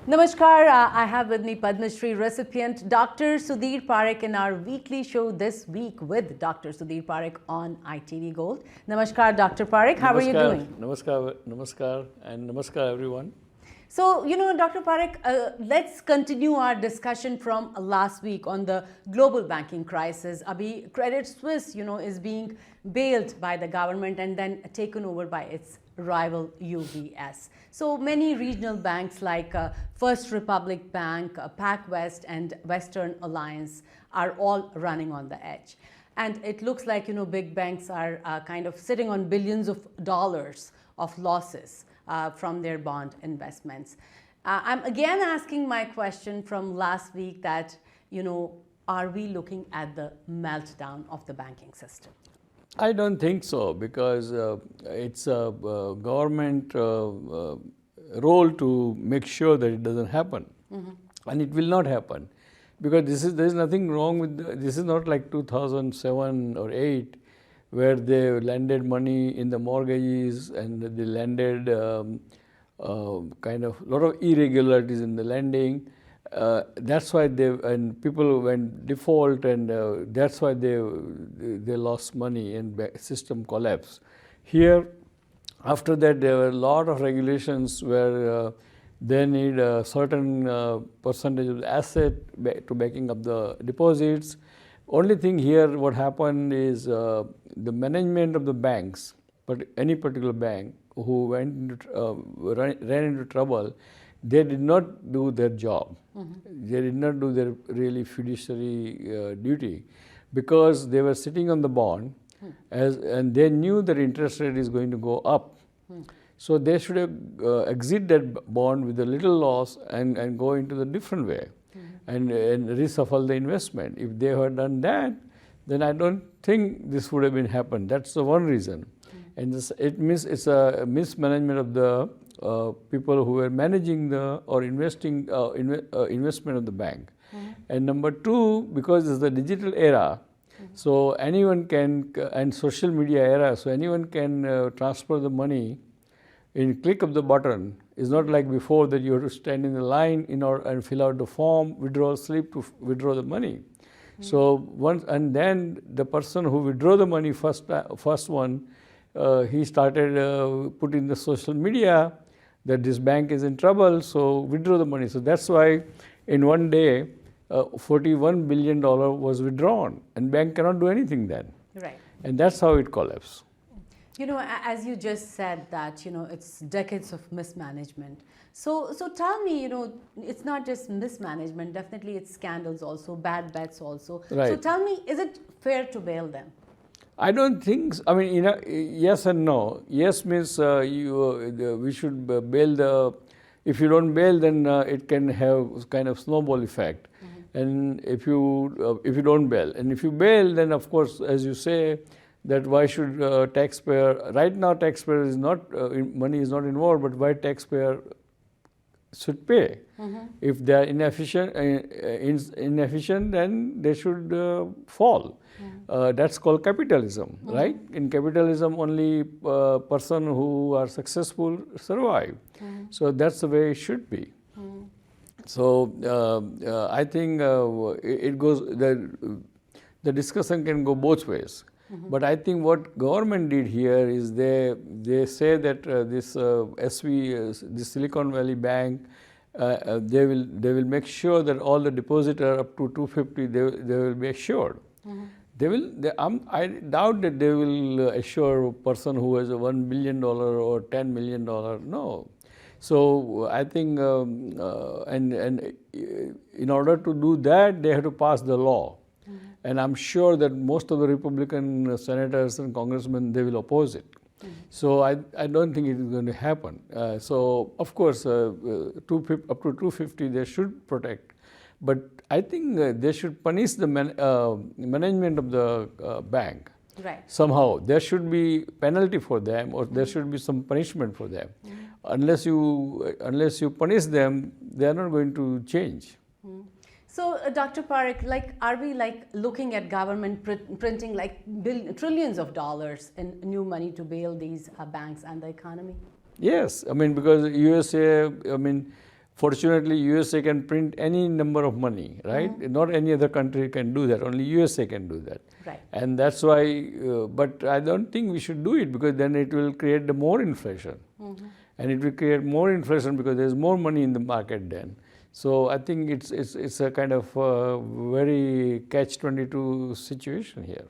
Namaskar, I have with me Padma Shri recipient Dr. Sudhir Parikh in our weekly show this week with Dr. Sudhir Parikh on ITV Gold. Namaskar, Dr. Parikh, how are you doing? Namaskar, and namaskar everyone. So, Dr. Parikh, let's continue our discussion from last week on the global banking crisis. Abhi, Credit Suisse, is being bailed by the government and then taken over by its rival UBS. So many regional banks like First Republic Bank, PacWest and Western Alliance are all running on the edge. And it looks like, big banks are kind of sitting on billions of dollars of losses from their bond investments. I'm again asking my question from last week that, are we looking at the meltdown of the banking system? I don't think so, because it's a government role to make sure that it doesn't happen. And it will not happen, because there is nothing wrong with this. Is not like 2007 or 8 where they landed money in the mortgages and they landed kind of a lot of irregularities in the lending. That's why people went default, and that's why they lost money and system collapsed. Here, after that, there were a lot of regulations where they need a certain percentage of the asset to backing up the deposits. Only thing here, what happened is the management of the banks, but any particular bank who ran into trouble, they did not do their job. They did not do their really fiduciary duty, because they were sitting on the bond and they knew that interest rate is going to go up. So they should have exit that bond with a little loss and go into the different way and reshuffle the investment. If they had done that, then I don't think this would have been happened. That's the one reason. And it means it's a mismanagement of the people who were managing or investing investment of the bank. And number two, because it's the digital era, so anyone can, and social media era, so anyone can transfer the money in click of the button. It's not like before that you have to stand in the line and fill out the form, withdrawal slip to withdraw the money. So and then the person who withdraw the money first one, he started putting the social media that this bank is in trouble, so withdraw the money. So that's why in one day, $41 billion was withdrawn, and bank cannot do anything then. Right. And that's how it collapsed. As you just said that, it's decades of mismanagement. So tell me, it's not just mismanagement, definitely it's scandals also, bad bets also. Right. So tell me, is it fair to bail them? I don't think so. I mean, yes and no. Yes means we should bail if you don't bail, then it can have kind of snowball effect. And if you don't bail, and if you bail, then of course, as you say, that why should taxpayer, right now taxpayer is not, money is not involved, but why taxpayer should pay? If they are inefficient, then they should fall. That's called capitalism, right? In capitalism, only person who are successful survive. So that's the way it should be. So I think it goes, the discussion can go both ways. But I think what government did here is they say that this this Silicon Valley Bank, they will make sure that all the depositor up to 250 they will be assured. I doubt that they will assure a person who has a $1 billion or $10 million. No. So I think and in order to do that, they have to pass the law. And I'm sure that most of the Republican senators and congressmen, they will oppose it. So I don't think it is going to happen. So of course, up to 250 they should protect. But I think they should punish the management of the bank. Right. Somehow there should be penalty for them, or there should be some punishment for them. Unless you punish them, they are not going to change. So, Dr. Parikh, are we looking at government printing trillions of dollars in new money to bail these banks and the economy? Yes, I mean, because USA, I mean, Fortunately, USA can print any number of money, right? Not any other country can do that. Only USA can do that. Right. And that's why, but I don't think we should do it, because then it will create the more inflation. And it will create more inflation because there's more money in the market then. So I think it's a kind of very catch-22 situation here.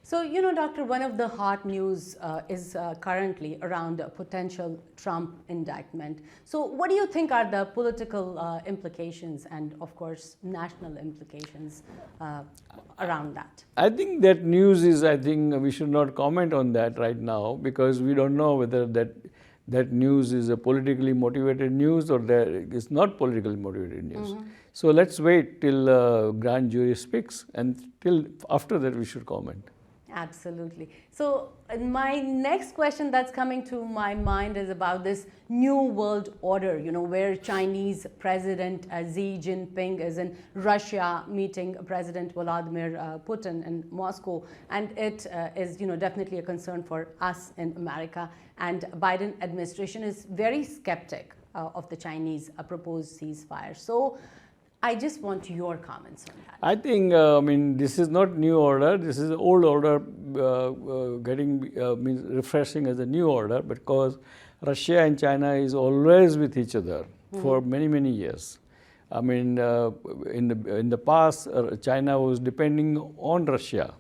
So, Doctor, one of the hot news is currently around a potential Trump indictment. So, what do you think are the political implications and, of course, national implications around that? I think that news is, I think we should not comment on that right now, because we don't know whether that news is a politically motivated news or that it's not politically motivated news. So let's wait till grand jury speaks, and till after that we should comment. Absolutely. So my next question that's coming to my mind is about this new world order, where Chinese President Xi Jinping is in Russia meeting President Vladimir Putin in Moscow. And it is, definitely a concern for us in America. And Biden administration is very skeptic of the Chinese proposed ceasefire. So I just want your comments on that. I think, this is not new order. This is old order means refreshing as a new order, because Russia and China is always with each other for many, many years. In the past, China was depending on Russia.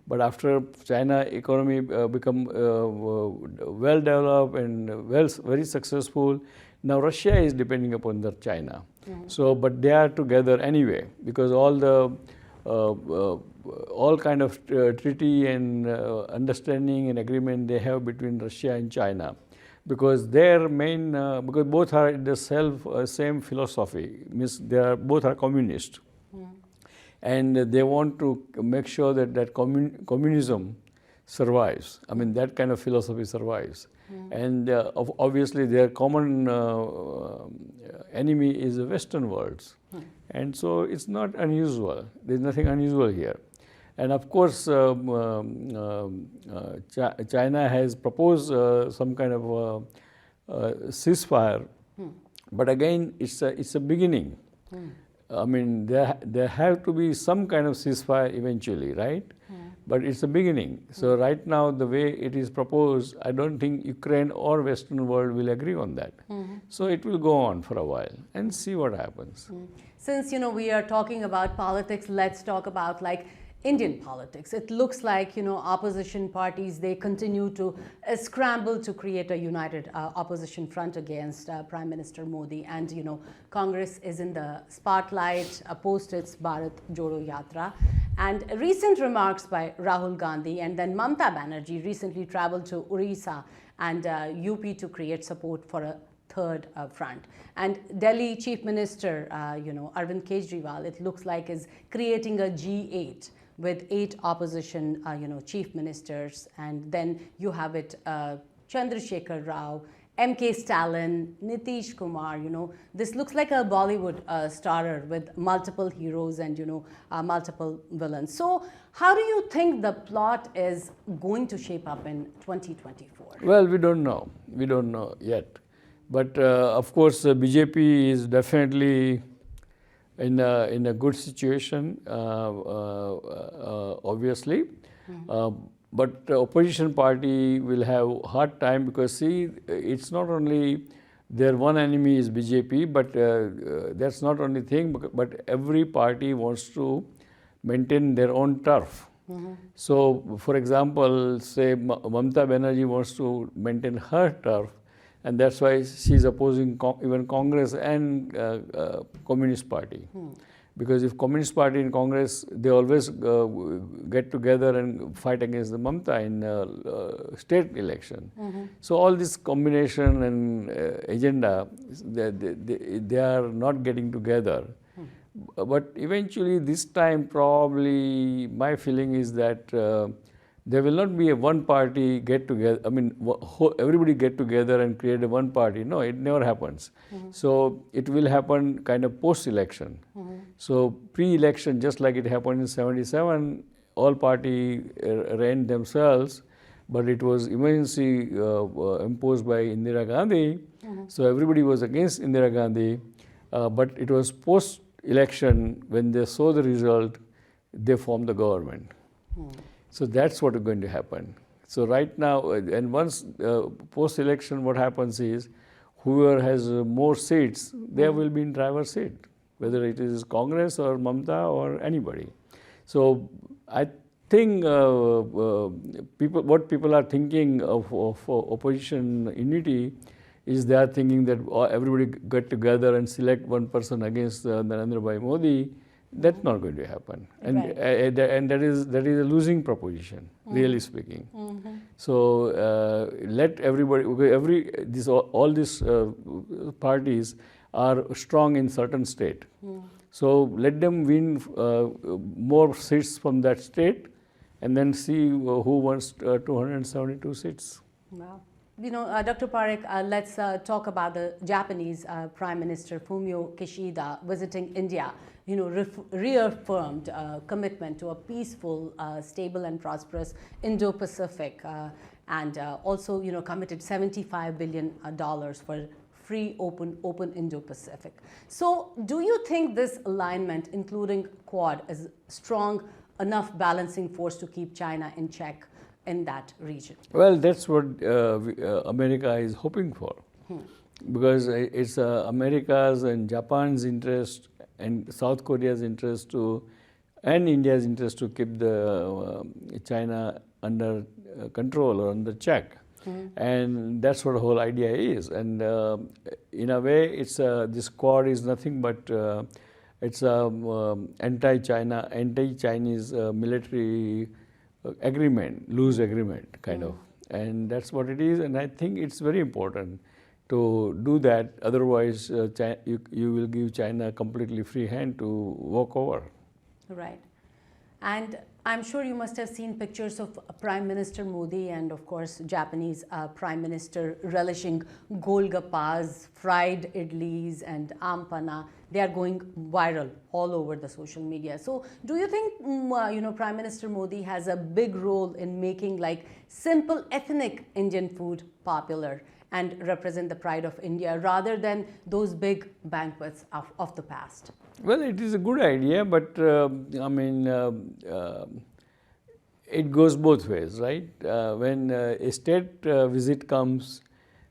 But after China economy become well developed and very successful, now Russia is depending upon China. So, but they are together anyway, because all kind of treaty and understanding and agreement they have between Russia and China, because their main because both are the same philosophy, means both are communist, and they want to make sure that communism survives. That kind of philosophy survives. And obviously their common enemy is the Western world. And so it's not unusual. There's nothing unusual here. And of course, China has proposed some kind of ceasefire. But again, it's a beginning. There have to be some kind of ceasefire eventually, right? But it's a beginning. So right now, the way it is proposed, I don't think Ukraine or Western world will agree on that. So it will go on for a while and see what happens. Since, we are talking about politics, let's talk about Indian politics. It looks like, opposition parties, they continue to scramble to create a united opposition front against Prime Minister Modi. And, Congress is in the spotlight post its Bharat Jodo Yatra. And recent remarks by Rahul Gandhi and then Mamata Banerjee recently traveled to Orissa and UP to create support for a third front. And Delhi Chief Minister, Arvind Kejriwal, it looks like is creating a G8 with 8 opposition, chief ministers. And then you have it Chandrasekhar Rao, M.K. Stalin, Nitish Kumar, this looks like a Bollywood starrer with multiple heroes and, multiple villains. So how do you think the plot is going to shape up in 2024? Well, we don't know. We don't know yet. But of course, BJP is definitely in a good situation, obviously. But the opposition party will have hard time, because see, it's not only their one enemy is BJP, but that's not only thing, but every party wants to maintain their own turf. So, for example, say Mamata Banerjee wants to maintain her turf, and that's why she's opposing even Congress and Communist Party. Because if Communist Party and Congress, they always get together and fight against the Mamata in state election. So all this combination and agenda, they are not getting together. But eventually this time probably my feeling is that there will not be a one party get together, everybody get together and create a one party. No, it never happens. So it will happen kind of post-election. So pre-election, just like it happened in 77, all party ran themselves, but it was emergency imposed by Indira Gandhi. So everybody was against Indira Gandhi. but it was post-election when they saw the result, they formed the government. So that's what is going to happen. So right now, and once post-election, what happens is, whoever has more seats, they will be in driver's seat, whether it is Congress or Mamata or anybody. So I think what people are thinking of opposition unity is they are thinking that everybody get together and select one person against Narendra Bhai Modi. That's not going to happen, and Right. And that is a losing proposition, really speaking. So let everybody, all these parties are strong in certain state. So let them win more seats from that state, and then see who wants 272 seats. Wow. Dr. Parikh, let's talk about the Japanese Prime Minister Fumio Kishida visiting India. Reaffirmed commitment to a peaceful, stable, and prosperous Indo-Pacific, and also, committed $75 billion for free, open Indo-Pacific. So, do you think this alignment, including Quad, is strong enough balancing force to keep China in check in that region? Well, that's what America is hoping for, because it's America's and Japan's interest and South Korea's interest and India's interest to keep the China under control or under check. And that's what the whole idea is. And in a way, it's this Quad is nothing but it's a anti-Chinese military agreement, loose agreement kind of, and that's what it is. And I think it's very important to do that. Otherwise, you will give China completely free hand to walk over. Right. And I'm sure you must have seen pictures of Prime Minister Modi and, of course, Japanese Prime Minister relishing golgappas, fried idlis, and ampana. They are going viral all over the social media. So, do you think, Prime Minister Modi has a big role in making like simple ethnic Indian food popular and represent the pride of India rather than those big banquets of the past? Well, it is a good idea, but it goes both ways, right? When a state visit comes,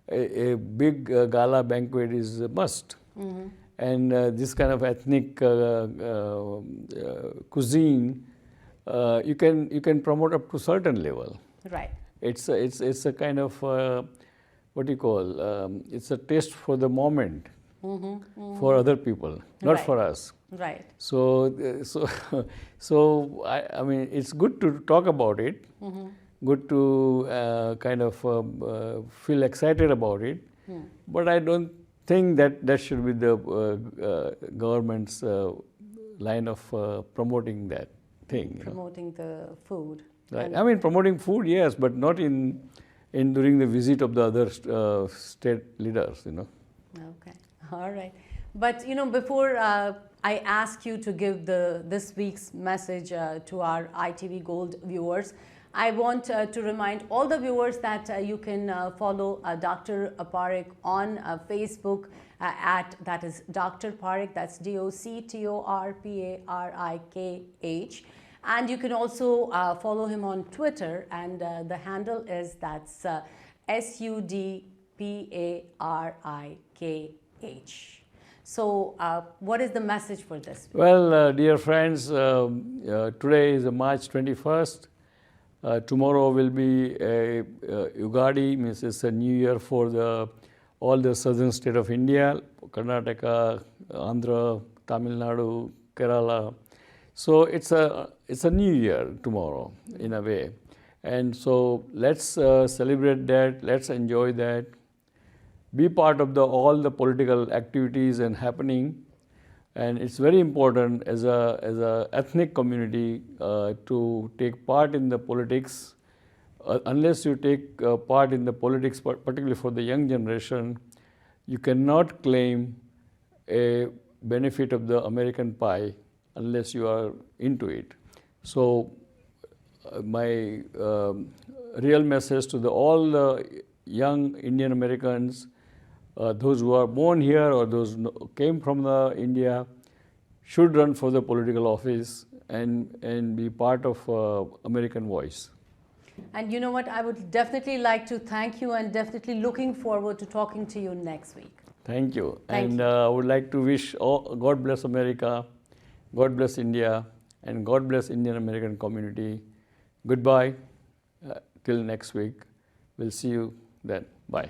a big gala banquet is a must. And this kind of ethnic cuisine, you can promote up to certain level. Right. It's a kind of what do you call? It's a taste for the moment, for other people, not Right. for us. Right. So I mean, it's good to talk about it, good to kind of feel excited about it, but I don't think that should be the government's line of promoting that thing. Promoting the food. Right. I mean, promoting food, yes, but not in during the visit of the other state leaders. Okay. All right. But before I ask you to give this week's message to our ITV Gold viewers, I want to remind all the viewers that you can follow Dr. Parikh on Facebook that is Dr. Parikh, that's DoctorParikh, and you can also follow him on Twitter, and the handle is that's SUDPARIKH. So, what is the message for this? Well, dear friends, today is March 21st. Tomorrow will be a Ugadi, means it's a new year for all the southern state of India, Karnataka, Andhra, Tamil Nadu, Kerala. So it's a new year tomorrow in a way, and so let's celebrate that. Let's enjoy that. Be part of all the political activities and happening, and it's very important as a ethnic community to take part in the politics. Unless you take part in the politics, particularly for the young generation, you cannot claim a benefit of the American pie unless you are into it. So my real message to all the young Indian Americans, those who are born here or those who came from the India should run for the political office and be part of American voice. And you know what? I would definitely like to thank you and definitely looking forward to talking to you next week. Thank you. Thank And you. I would like to wish God bless America, God bless India, and God bless Indian American community. Goodbye till next week. We'll see you then. Bye.